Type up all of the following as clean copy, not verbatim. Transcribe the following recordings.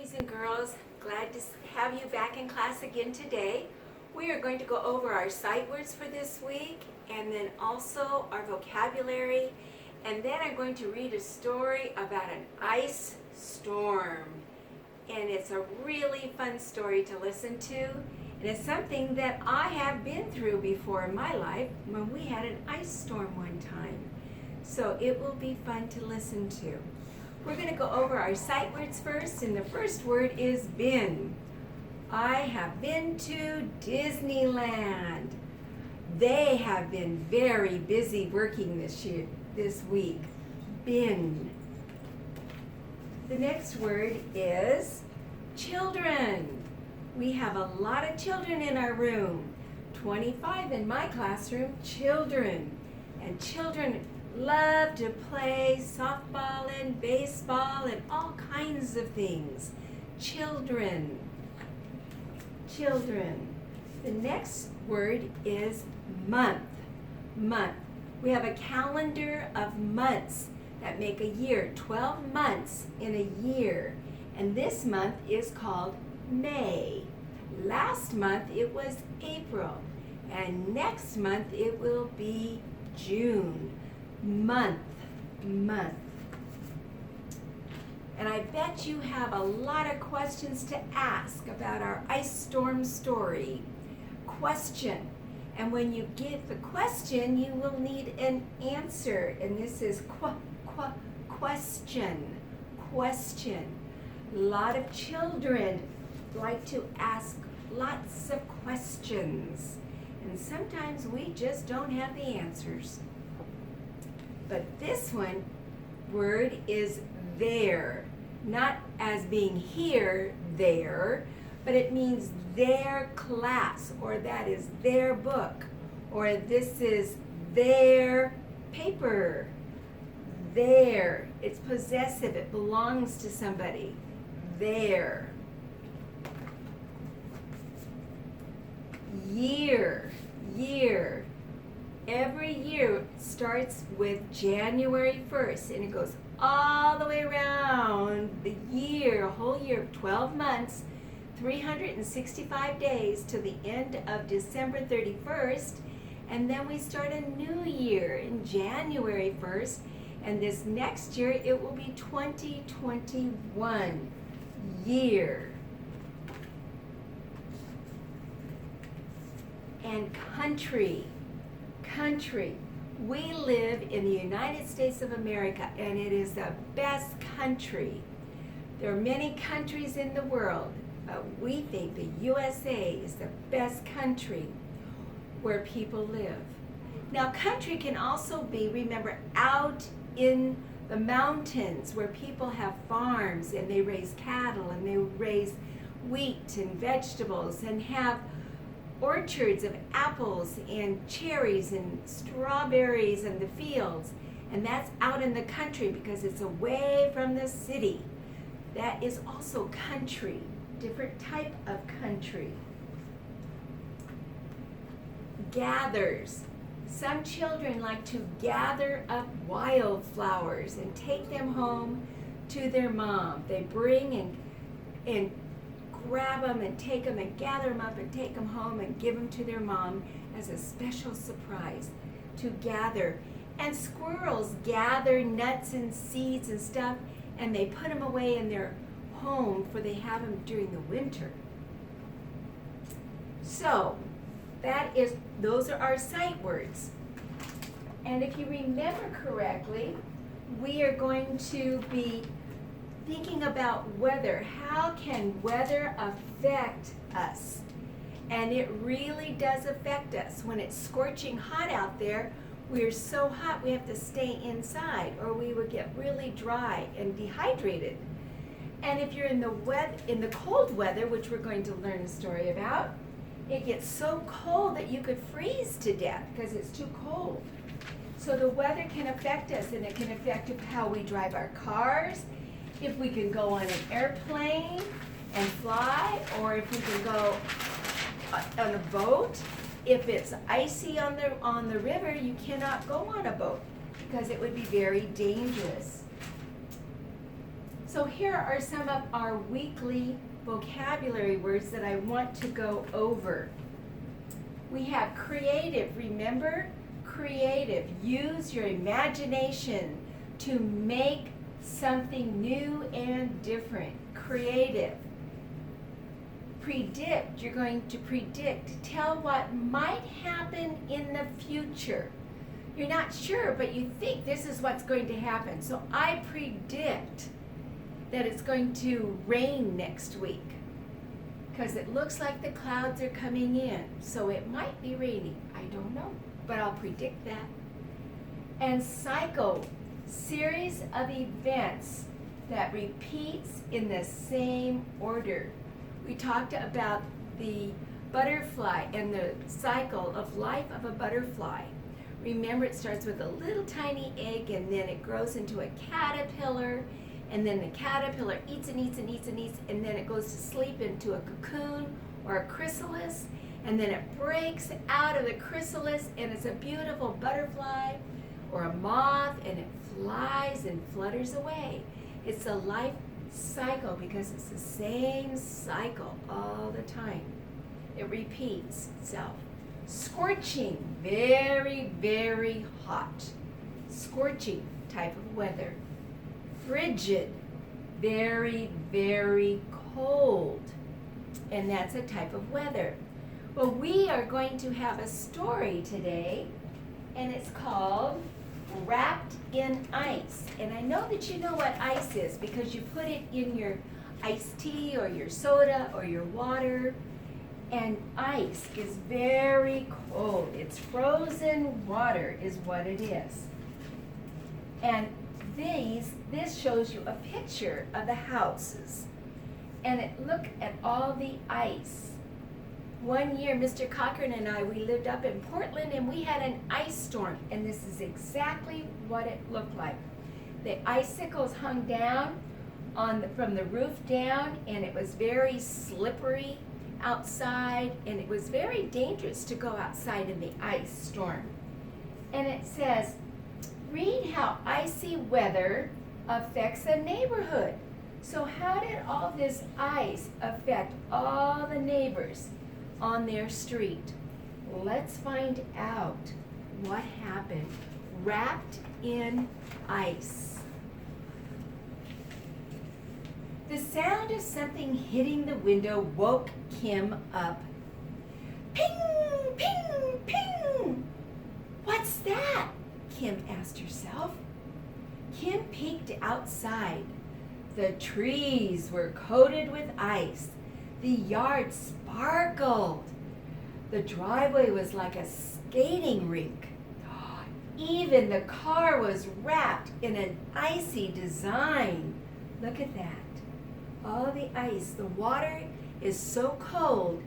boys and girls, glad to have you back in class again today. We are going to go over our sight words for this week and then also our vocabulary, and then I'm going to read a story about an ice storm. And it's a really fun story to listen to, and it's something that I have been through before in my life when we had an ice storm one time. So it will be fun to listen to. We're going to go over our sight words first, and the first word is been. I have been to Disneyland. They have been very busy working this week. Been. The next word is children. We have a lot of children in our room. 25 in my classroom, children. And children love to play softball and baseball and all kinds of things. Children. Children. The next word is month. Month. We have a calendar of months that make a year, 12 months in a year. And this month is called May. Last month it was April. And next month it will be June. Month. Month. And I bet you have a lot of questions to ask about our ice storm story. Question. And when you get the question, you will need an answer. And this is question. Question. A lot of children like to ask lots of questions. And sometimes we just don't have the answers. But this word is there. Not as being here, there, but it means their class, or that is their book, or this is their paper. Their. It's possessive. It belongs to somebody. Their. Year. Year. Every year starts with January 1st, and it goes all the way around the year, a whole year of 12 months, 365 days to the end of December 31st, and then we start a new year in January 1st, and this next year it will be 2021 year. And country. Country. We live in the United States of America, and it is the best country. There are many countries in the world, but we think the USA is the best country where people live. Now, country can also be, remember, out in the mountains where people have farms and they raise cattle and they raise wheat and vegetables and have orchards of apples and cherries and strawberries in the fields. And that's out in the country because it's away from the city. That is also country, different type of country. Gathers. Some children like to gather up wildflowers and take them home to their mom. They bring and grab them and take them and gather them up and take them home and give them to their mom as a special surprise to gather. And squirrels gather nuts and seeds and stuff, and they put them away in their home for they have them during the winter. So those are our sight words. And if you remember correctly, we are going to be thinking about weather. How can weather affect us? And it really does affect us. When it's scorching hot out there, we're so hot we have to stay inside, or we would get really dry and dehydrated. And if you're in the cold weather, which we're going to learn a story about, it gets so cold that you could freeze to death because it's too cold. So the weather can affect us, and it can affect how we drive our cars, if we can go on an airplane and fly, or if we can go on a boat. If it's icy on the river, you cannot go on a boat because it would be very dangerous. So So here are some of our weekly vocabulary words that I want to go over. We have creative. Remember, creative. Use your imagination to make something new and different. Creative. Predict. You're going to predict. Tell what might happen in the future. You're not sure, but you think this is what's going to happen. So I predict that it's going to rain next week because it looks like the clouds are coming in. So it might be raining. I don't know, but I'll predict that. And cycle, series of events that repeats in the same order. We talked about the butterfly and the cycle of life of a butterfly. Remember, it starts with a little tiny egg and then it grows into a caterpillar, and then the caterpillar eats and eats and eats and eats, and then it goes to sleep into a cocoon or a chrysalis, and then it breaks out of the chrysalis and it's a beautiful butterfly or a moth, and it flies and flutters away. It's a life cycle because it's the same cycle all the time. It repeats itself. Scorching, very, very hot. Scorching type of weather. Frigid, very, very cold. And that's a type of weather. Well, we are going to have a story today, and it's called Wrapped in Ice. And I know that you know what ice is because you put it in your iced tea or your soda or your water. And ice is very cold. It's frozen water is what it is. And this shows you a picture of the houses. And look at all the ice. One year, Mr. Cochran and I, we lived up in Portland and we had an ice storm. And this is exactly what it looked like. The icicles hung down from the roof down, and it was very slippery outside, and it was very dangerous to go outside in the ice storm. And it says, read how icy weather affects a neighborhood. So how did all this ice affect all the neighbors on their street? Let's find out what happened. Wrapped in ice. The sound of something hitting the window woke Kim up. Ping, ping, ping. What's that? Kim asked herself. Kim peeked outside. The trees were coated with ice. The yard sparkled. The driveway was like a skating rink. Even the car was wrapped in an icy design. Look at that. All the ice, the water is so cold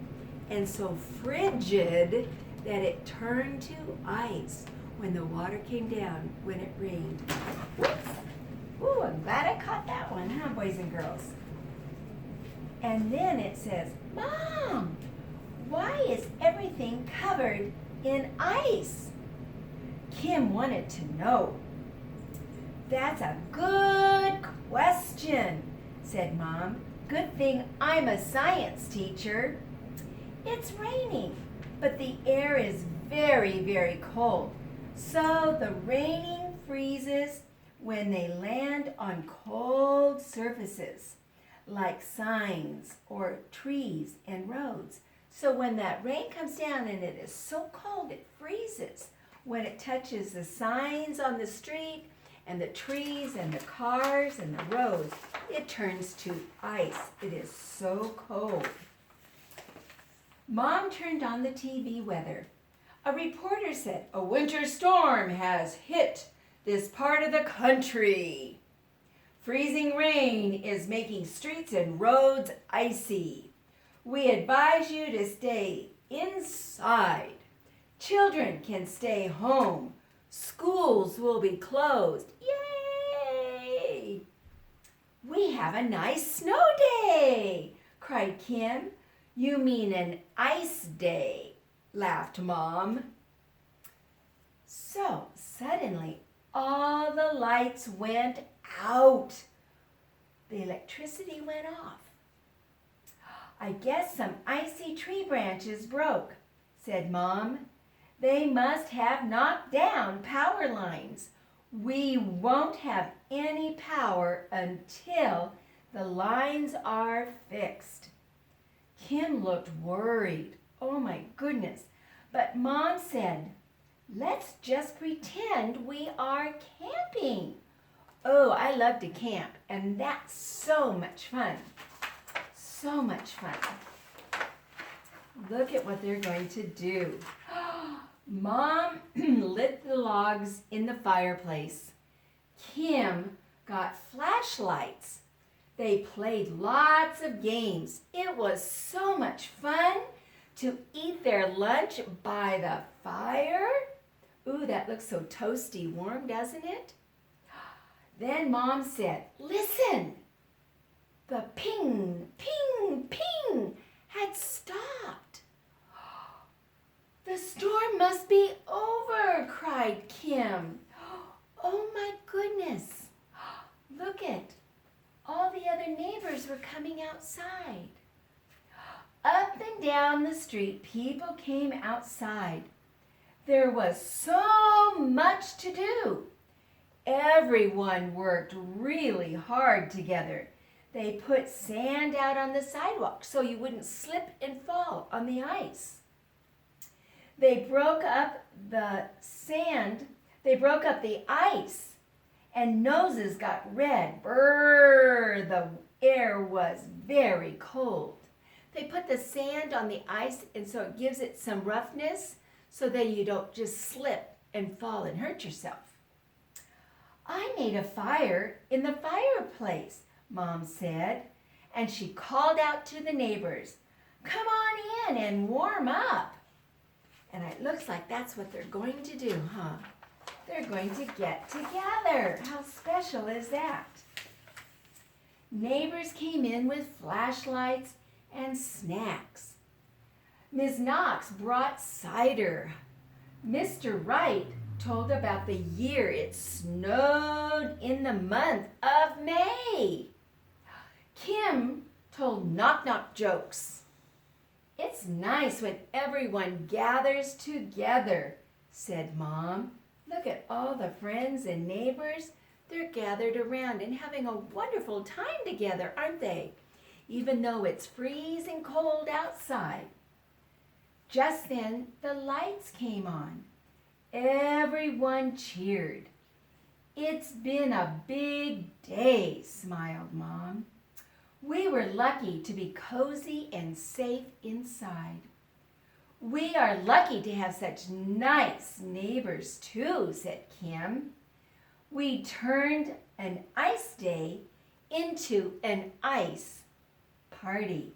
and so frigid that it turned to ice when the water came down when it rained. Whoops. Ooh, I'm glad I caught that one, huh, boys and girls? And then it says, Mom, why is everything covered in ice? Kim wanted to know. That's a good question, said Mom. Good thing I'm a science teacher. It's raining, but the air is very, very cold. So the raining freezes when they land on cold surfaces, like signs or trees and roads. So when that rain comes down and it is so cold, it freezes. When it touches the signs on the street and the trees and the cars and the roads, it turns to ice. It is so cold. Mom turned on the TV weather. A reporter said, a winter storm has hit this part of the country. Freezing rain is making streets and roads icy. We advise you to stay inside. Children can stay home. Schools will be closed. Yay! We have a nice snow day, cried Kim. You mean an ice day, laughed Mom. So suddenly all the lights went out. the electricity went off. "I guess some icy tree branches broke," said Mom. "They must have knocked down power lines. We won't have any power until the lines are fixed." Kim looked worried. Oh my goodness. But Mom said, "Let's just pretend we are camping." Oh, I love to camp, and that's so much fun. So much fun. Look at what they're going to do. Mom lit the logs in the fireplace. Kim got flashlights. They played lots of games. It was so much fun to eat their lunch by the fire. Ooh, that looks so toasty warm, doesn't it? Then Mom said, "Listen." The ping, ping, ping had stopped. "The storm must be over," cried Kim. Oh my goodness. Look at all the other neighbors were coming outside. Up and down the street, people came outside. There was so much to do. Everyone worked really hard together. They put sand out on the sidewalk so you wouldn't slip and fall on the ice. They broke up the sand, they broke up the ice, and noses got red. Brrr, the air was very cold. They put the sand on the ice, and so it gives it some roughness so that you don't just slip and fall and hurt yourself. "I made a fire in the fireplace," Mom said, and she called out to the neighbors, "Come on in and warm up." And it looks like that's what they're going to do, huh? They're going to get together. How special is that? Neighbors came in with flashlights and snacks. Ms. Knox brought cider. Mr. Wright told about the year it snowed in the month of May. Kim told knock-knock jokes. "It's nice when everyone gathers together," said Mom. "Look at all the friends and neighbors. They're gathered around and having a wonderful time together, aren't they? Even though it's freezing cold outside." Just then, the lights came on. Everyone cheered. "It's been a big day," smiled Mom. "We were lucky to be cozy and safe inside." "We are lucky to have such nice neighbors too," said Kim. "We turned an ice day into an ice party."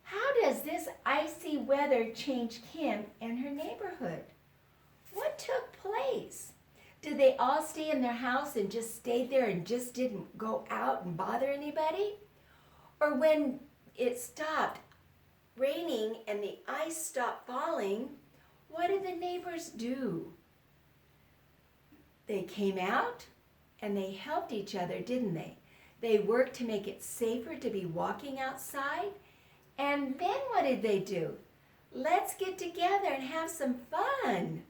How does this icy weather change Kim and her neighborhood? What took place? Did they all stay in their house and just stayed there and just didn't go out and bother anybody? Or when it stopped raining and the ice stopped falling, what did the neighbors do? They came out and they helped each other, didn't they? They worked to make it safer to be walking outside. And then what did they do? Let's get together and have some fun.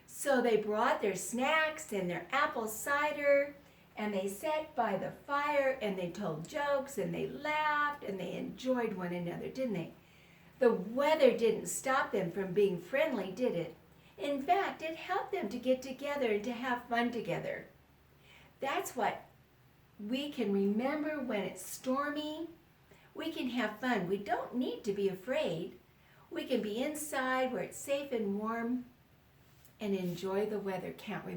So they brought their snacks and their apple cider, and they sat by the fire and they told jokes and they laughed and they enjoyed one another, didn't they? The weather didn't stop them from being friendly, did it? In fact, it helped them to get together and to have fun together. That's what we can remember when it's stormy. We can have fun. We don't need to be afraid. We can be inside where it's safe and warm and enjoy the weather, can't we?